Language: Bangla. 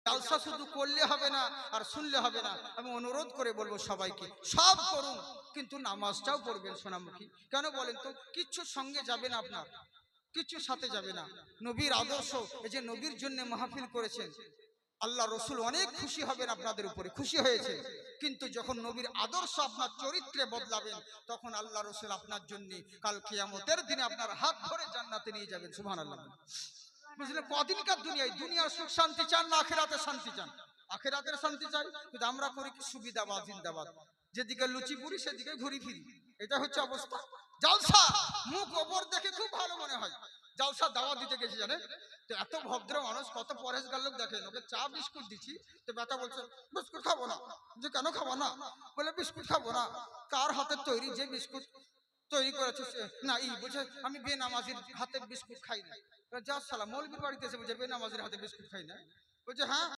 জালসা শুধু করলে হবে না আর শুনলে হবে না, আমি অনুরোধ করে বলবো সবাইকে সব করুন কিন্তু নামাজটাও পড়বেন সোনামুখী। কেন বলেন তো? কিচ্ছু সঙ্গে যাবে না, আপনার কিচ্ছু সাথে যাবে না। নবীর আদর্শ, এই যে নবীর জন্য মাহফিল করেছেন, আল্লাহ রসুল অনেক খুশি হবেন আপনাদের উপরে, খুশি হয়েছে। কিন্তু যখন নবীর আদর্শ আপনার চরিত্রে বদলাবেন, তখন আল্লাহ রসুল আপনার জন্য কাল কিয়ামতের দিনে আপনার হাত ধরে জান্নাতে নিয়ে যাবেন। সুবহানাল্লাহ। বুঝলেন? কদিনকার দুনিয়ায়, দুনিয়ার সুখ শান্তি চান না আখিরাতের শান্তি চান? আখিরাতের শান্তি চাই, কিন্তু আমরা করি কি সুবিধাবাদ জিন্দাবাদ, যেদিকে লুচি পুরি সেদিকে ঘুরি ফিরি, এটা হচ্ছে অবস্থা। জালসা মুখ ওপর দেখে খুব ভালো মনে হয়, জালসা দাওয়াত দিতে গেছি জানেন তো, এত ভদ্র মানুষ, কত পরেশগার লোক দেখেন, ওকে চা বিস্কুট দিচ্ছি তো বেটা বলছে বিস্কুট খাবো না। যে কেন খাবো না? বলে বিস্কুট খাবো না। কার হাতের তৈরি? যে বিস্কুট তৈরি করেছে না, ই বলছে আমি বেনামাজির হাতে বিস্কুট খাই না। যা সালা, মৌলবীর বাড়িতে এসে বলছে বেনামাজির হাতে বিস্কুট খাই না। বলছে হ্যাঁ